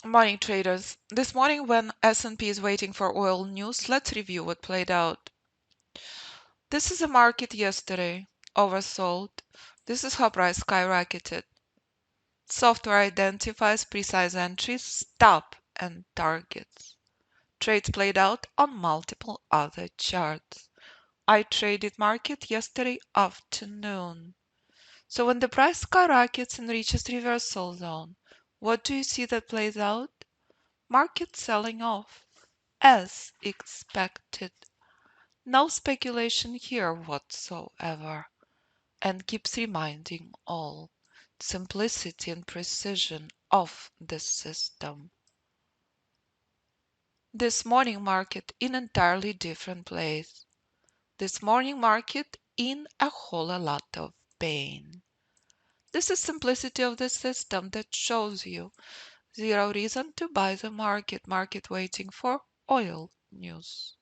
Morning traders. This morning when S&P is waiting for oil news, let's review what played out. This is a market yesterday, oversold. This is how price skyrocketed. Software identifies precise entries, stop and targets. Trades played out on multiple other charts. I traded market yesterday afternoon. So when the price skyrockets and reaches reversal zone, what do you see that plays out? Market selling off, as expected. No speculation here whatsoever, and keeps reminding all simplicity and precision of the system. This morning market in entirely different place. This morning market in a whole lot of pain. This is simplicity of the system that shows you zero reason to buy the market. Market waiting for oil news.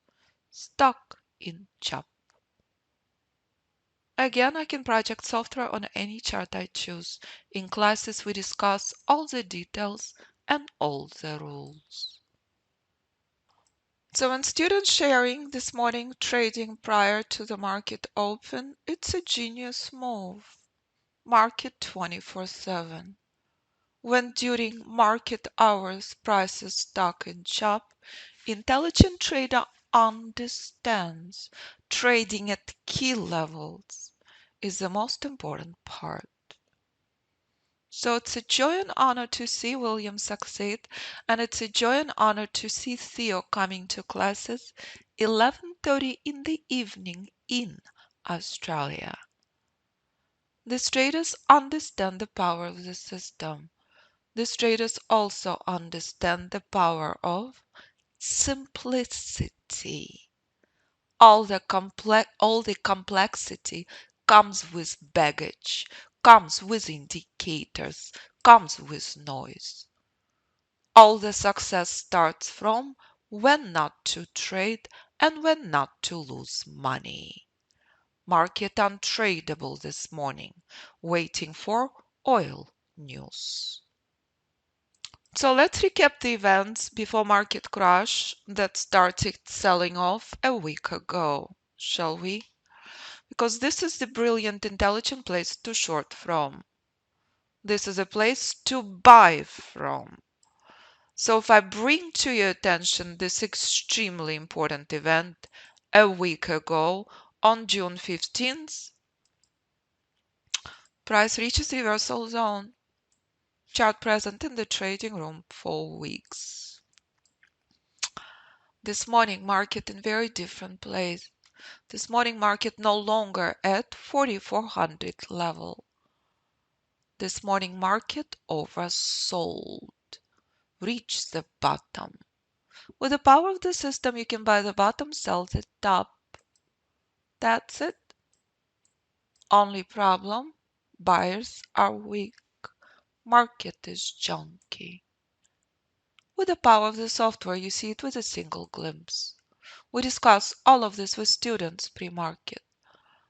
Stock in chop. Again, I can project software on any chart I choose. In classes, we discuss all the details and all the rules. So when students sharing this morning trading prior to the market open, it's a genius move. Market 24/7. When during market hours prices stock and chop, intelligent trader understands trading at key levels is the most important part. So it's a joy and honor to see William succeed, and it's a joy and honor to see Theo coming to classes 11:30 in the evening in Australia. These traders understand the power of the system. These traders also understand the power of simplicity. All the complexity comes with baggage, comes with indicators, comes with noise. All the success starts from when not to trade and when not to lose money. Market untradeable this morning, waiting for oil news. So let's recap the events before market crash that started selling off a week ago, shall we? Because this is the brilliant, intelligent place to short from. This is a place to buy from. So if I bring to your attention this extremely important event a week ago on June 15th, price reaches reversal zone. Chart present in the trading room for weeks. This morning market in very different place. This morning market no longer at 4400 level. This morning market oversold. Reach the bottom. With the power of the system, you can buy the bottom, sell the top. That's it. Only problem, buyers are weak. Market is junky. With the power of the software, you see it with a single glimpse. We discuss all of this with students pre-market.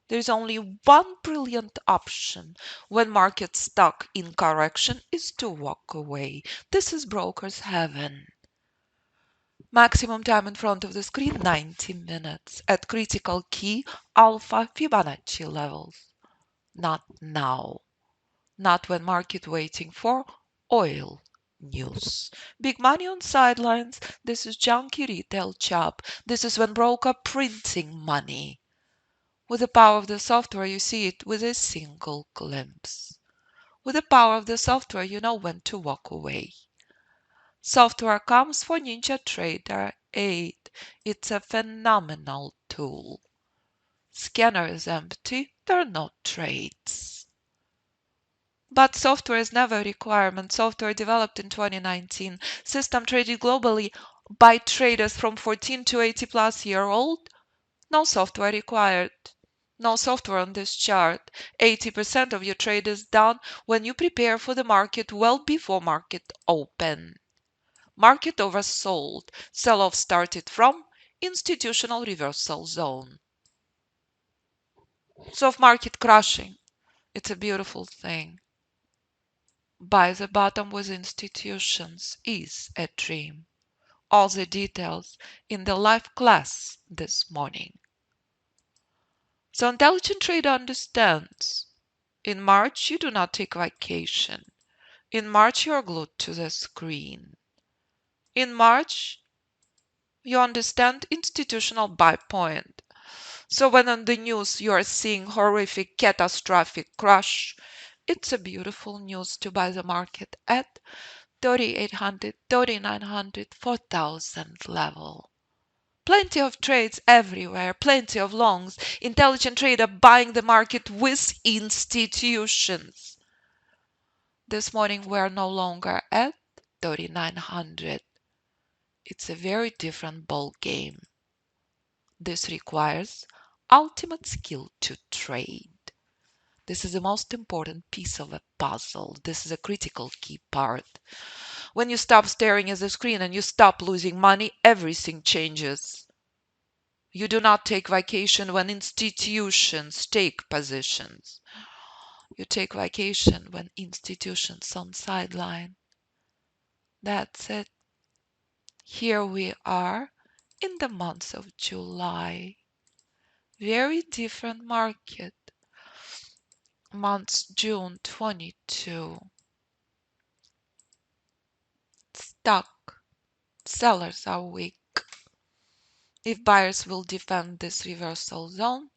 There is only one brilliant option when market stuck in correction is to walk away. This is broker's heaven. Maximum time in front of the screen 90 minutes at critical key Alpha Fibonacci levels. Not now. Not when market waiting for oil news. Big money on sidelines. This is junky retail chop. This is when broker printing money. With the power of the software, you see it with a single glimpse. With the power of the software, you know when to walk away. Software comes for Ninja Trader 8. It's a phenomenal tool. Scanner is empty, there are no trades. But software is never a requirement. Software developed in 2019. System traded globally by traders from 14 to 80 plus year old. No software required. No software on this chart. 80% of your trade is done when you prepare for the market well before market open. Market oversold. Sell-off started from institutional reversal zone. So if market crashing, It's a beautiful thing. Buy the bottom with institutions is a dream. All the details in the live class this morning. So intelligent trader understands. In March, you do not take vacation. In March, you are glued to the screen. In March, you understand institutional buy point. So when on the news you are seeing horrific catastrophic crash, it's a beautiful news to buy the market at 3,800, 3,900, 4,000 level. Plenty of trades everywhere, plenty of longs, intelligent trader buying the market with institutions. This morning we are no longer at 3,900. It's a very different ball game. This requires ultimate skill to trade. This is the most important piece of a puzzle. This is a critical key part. When you stop staring at the screen and you stop losing money, everything changes. You do not take vacation when institutions take positions. You take vacation when institutions on sideline. That's it. Here we are in the month of July. Very different market. Month June 22. Stock. Sellers are weak. If buyers will defend this reversal zone,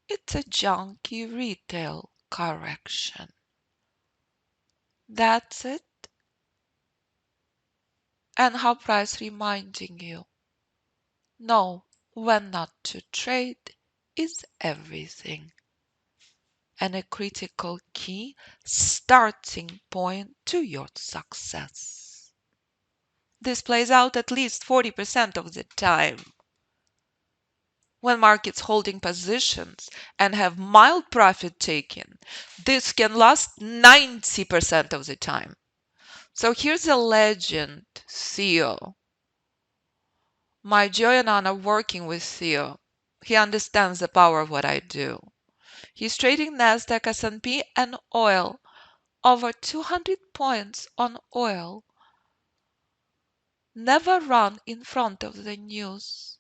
it's a junky retail correction. That's it. And how price reminding you, know when not to trade is everything. And a critical key starting point to your success. This plays out at least 40% of the time. When markets holding positions and have mild profit taking, this can last 90% of the time. So here's a legend, Theo. My joy and honor working with Theo. He understands the power of what I do. He's trading Nasdaq, S&P, and oil. Over 200 points on oil. Never run in front of the news.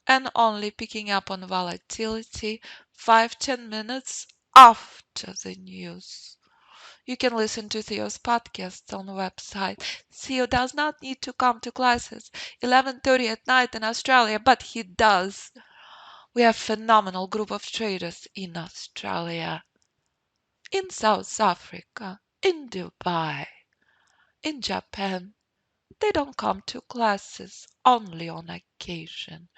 And only picking up on volatility 5-10 minutes after the news. You can listen to Theo's podcasts on the website. Theo does not need to come to classes 11:30 at night in Australia, but he does. We have a phenomenal group of traders in Australia, in South Africa, in Dubai, in Japan. They don't come to classes only on occasion,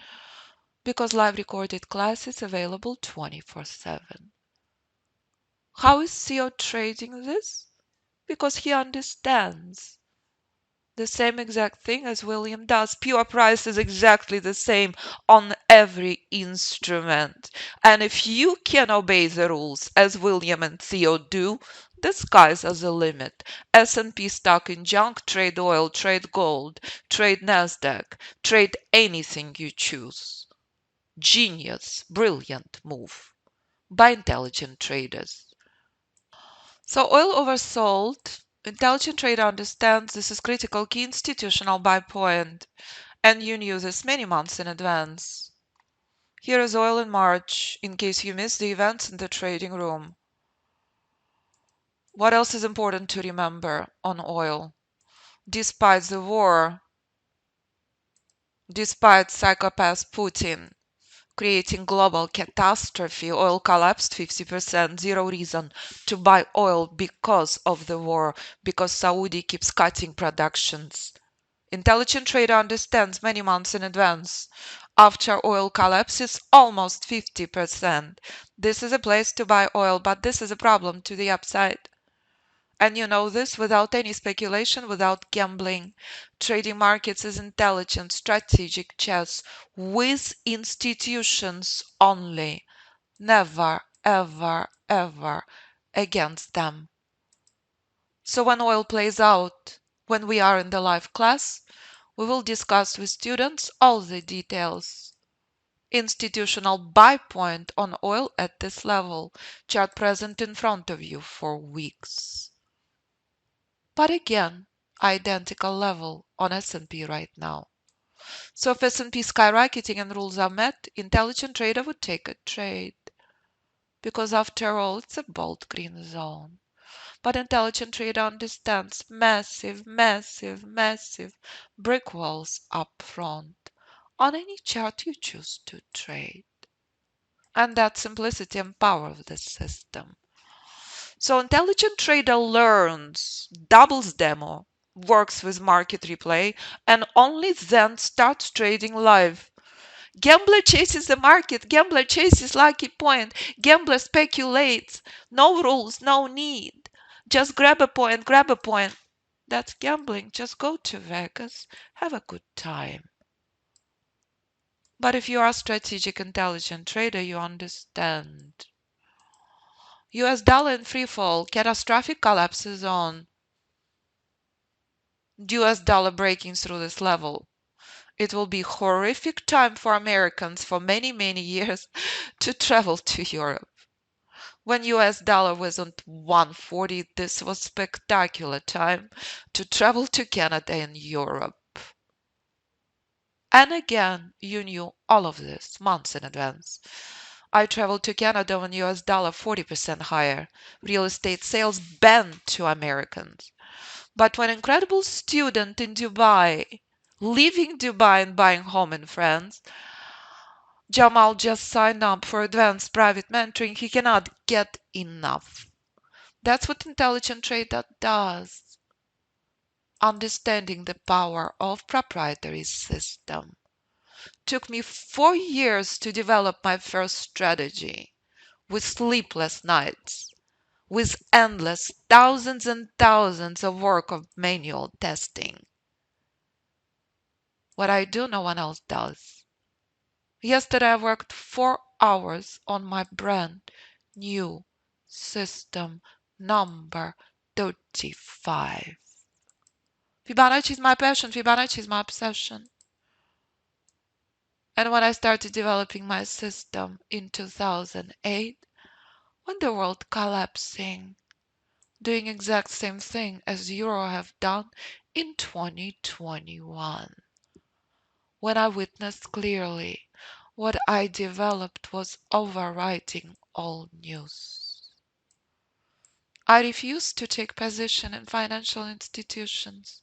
because live recorded class is available 24/7. How is Theo trading this? Because he understands. The same exact thing as William does. Pure price is exactly the same on every instrument. And if you can obey the rules as William and Theo do, the sky's are the limit. S&P stock in junk, trade oil, trade gold, trade Nasdaq, trade anything you choose. Genius, brilliant move by intelligent traders. So oil oversold. Intelligent trader understands this is critical key institutional buy point, and you knew this many months in advance. Here is oil in March, in case you missed the events in the trading room. What else is important to remember on oil? Despite the war, despite psychopath Putin creating global catastrophe, oil collapsed 50%, zero reason to buy oil because of the war, because Saudi keeps cutting productions. Intelligent trader understands many months in advance. After oil collapses almost 50%. This is a place to buy oil, but this is a problem to the upside. And you know this without any speculation, without gambling. Trading markets is intelligent, strategic chess with institutions only. Never, ever, ever against them. So when oil plays out, when we are in the live class, we will discuss with students all the details. Institutional buy point on oil at this level. Chart present in front of you for weeks. But again, identical level on S&P right now. So if S&P is skyrocketing and rules are met, intelligent trader would take a trade. Because after all, it's a bold green zone. But intelligent trader understands massive, massive, massive brick walls up front on any chart you choose to trade. And that simplicity and power of the system. So intelligent trader learns, doubles demo, works with market replay, and only then starts trading live. Gambler chases the market, gambler chases lucky point, gambler speculates. No rules, no need. Just grab a point, grab a point. That's gambling. Just go to Vegas, have a good time. But if you are a strategic, intelligent trader, you understand. US dollar in free fall, catastrophic collapses on. US dollar breaking through this level. It will be horrific time for Americans for many, many years to travel to Europe. When US dollar was on 140, this was spectacular time to travel to Canada and Europe. And again, you knew all of this months in advance. I traveled to Canada when US dollar 40% higher. Real estate sales banned to Americans. But when incredible student in Dubai, leaving Dubai and buying home in France, Jamal just signed up for advanced private mentoring. He cannot get enough. That's what intelligent trader does. Understanding the power of proprietary system. Took me 4 years to develop my first strategy, with sleepless nights, with endless thousands and thousands of work of manual testing. What I do, no one else does. Yesterday I worked 4 hours on my brand new system number 35. Fibonacci is my passion, Fibonacci is my obsession. And when I started developing my system in 2008, when the world collapsing, doing exact same thing as Euro have done in 2021. When I witnessed clearly what I developed was overwriting all news. I refused to take position in financial institutions.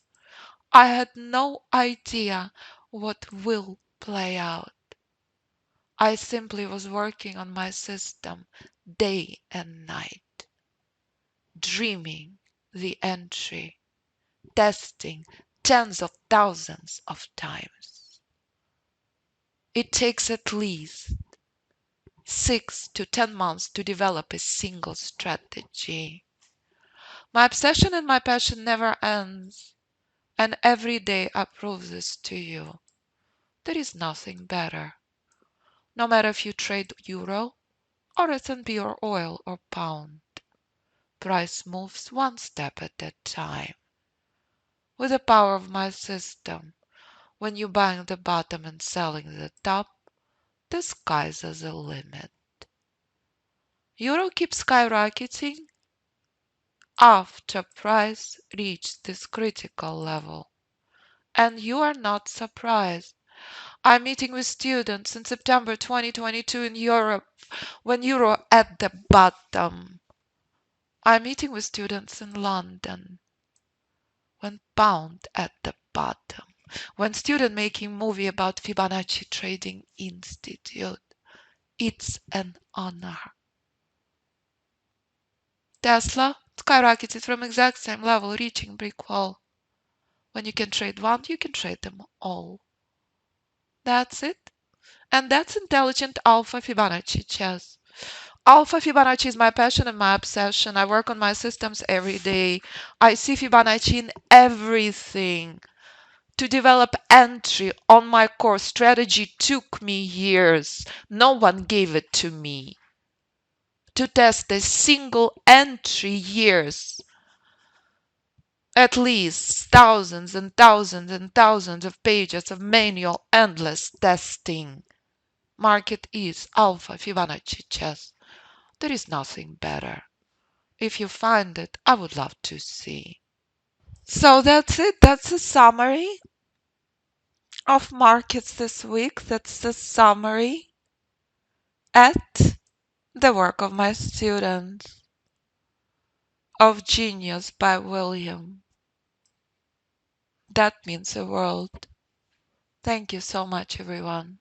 I had no idea what will play out. I simply was working on my system day and night, dreaming the entry, testing tens of thousands of times. It takes at least 6 to 10 months to develop a single strategy. My obsession and my passion never ends, and every day I prove this to you. There is nothing better. No matter if you trade euro or S&P or oil or pound, price moves one step at a time. With the power of my system, when you buying the bottom and selling the top, the sky's the limit. Euro keeps skyrocketing after price reached this critical level. And you are not surprised. I'm meeting with students in September 2022 in Europe when euro at the bottom. I'm meeting with students in London when pound at the bottom. When student making movie about Fibonacci Trading Institute. It's an honor. Tesla skyrocketed from exact same level, reaching brick wall. When you can trade one, you can trade them all. That's it. And that's intelligent Alpha Fibonacci chess. Alpha Fibonacci is my passion and my obsession. I work on my systems every day. I see Fibonacci in everything. To develop entry on my core strategy took me years. No one gave it to me. To test a single entry, years. At least thousands and thousands and thousands of pages of manual endless testing. Market is Alpha Fibonacci chess. There is nothing better. If you find it, I would love to see. So that's it. That's a summary of markets this week. That's the summary at the work of my students of Genius by William. That means the world. Thank you so much, everyone.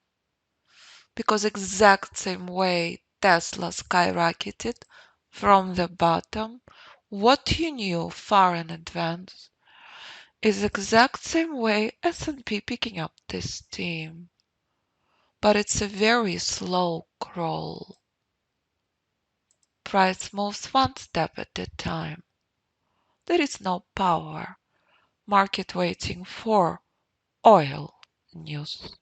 Because exact same way Tesla skyrocketed from the bottom, what you knew far in advance is exact same way S&P picking up this steam. But it's a very slow crawl. Price moves one step at a time. There is no power. Market waiting for oil news.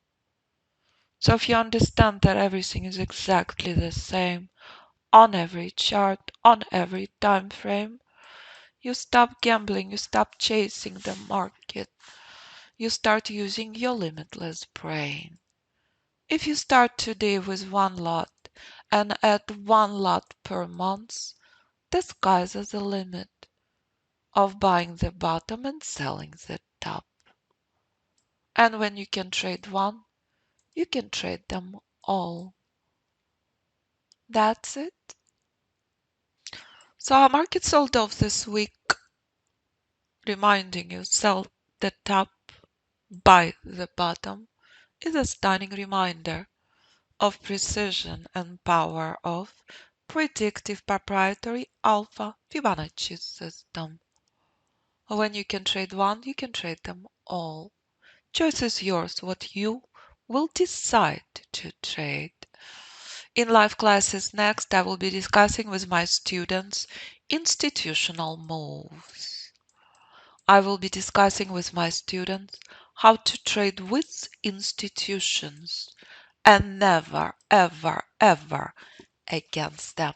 So if you understand that everything is exactly the same on every chart, on every time frame, you stop gambling, you stop chasing the market. You start using your limitless brain. If you start today with one lot and add one lot per month, the sky's the limit of buying the bottom and selling the top. And when you can trade one, you can trade them all. That's it. So our market sold off this week, reminding you sell the top, buy the bottom, is a stunning reminder of precision and power of predictive proprietary Alpha Fibonacci system. When you can trade one, you can trade them all. Choice is yours, what you will decide to trade. In live classes next, I will be discussing with my students institutional moves. I will be discussing with my students how to trade with institutions and never, ever, ever against them.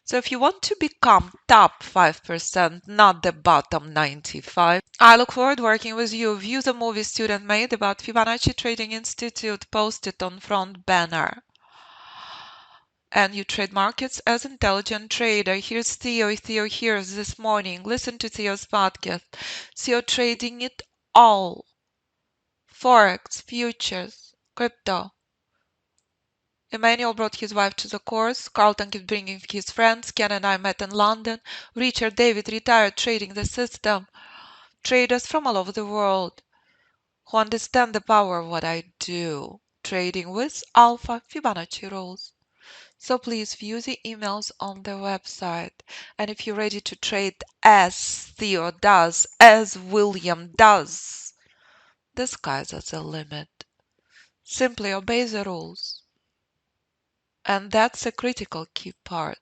So if you want to become top 5%, not the bottom 95, I look forward working with you. View the movie student made about Fibonacci Trading Institute posted on front banner. And you trade markets as intelligent trader. Here's Theo. Theo here this morning. Listen to Theo's podcast. Theo trading it all. Forex, futures, crypto. Emmanuel brought his wife to the course. Carlton kept bringing his friends. Ken and I met in London. Richard David retired trading the system. Traders from all over the world who understand the power of what I do. Trading with Alpha Fibonacci rules. So please view the emails on the website. And if you're ready to trade as Theo does, as William does, the sky's at the limit. Simply obey the rules. And that's a critical key part.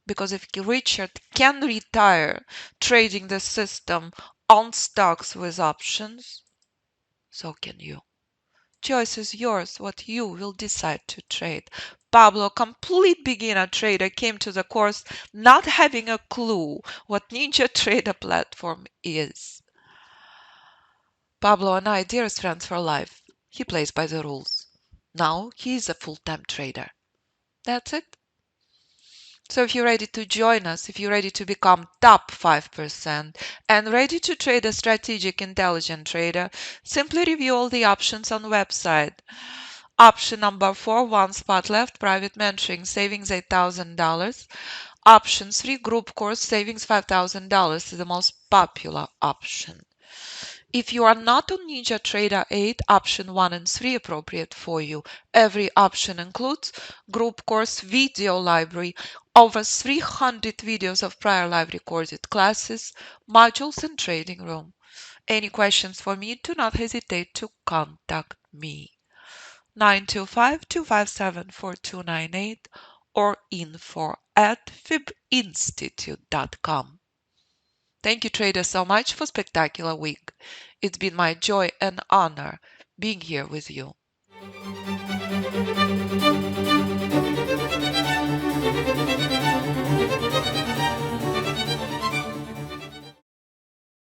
Because if Richard can retire trading the system on stocks with options, so can you. Choice is yours, what you will decide to trade. Pablo, complete beginner trader, came to the course not having a clue what Ninja Trader platform is. Pablo and I, dearest friends for life. He plays by the rules. Now he is a full-time trader. That's it. So if you're ready to join us, if you're ready to become top 5% and ready to trade a strategic intelligent trader, simply review all the options on the website. Option number 4, one spot left, private mentoring, savings $8,000. Option 3, group course, savings $5,000 is the most popular option. If you are not on Ninja Trader 8, option 1 and 3 appropriate for you. Every option includes group course video library, over 300 videos of prior live recorded classes, modules and trading room. Any questions for me, do not hesitate to contact me. 925-257-4298 or info@fibinstitute.com. Thank you, traders, so much for a spectacular week. It's been my joy and honor being here with you.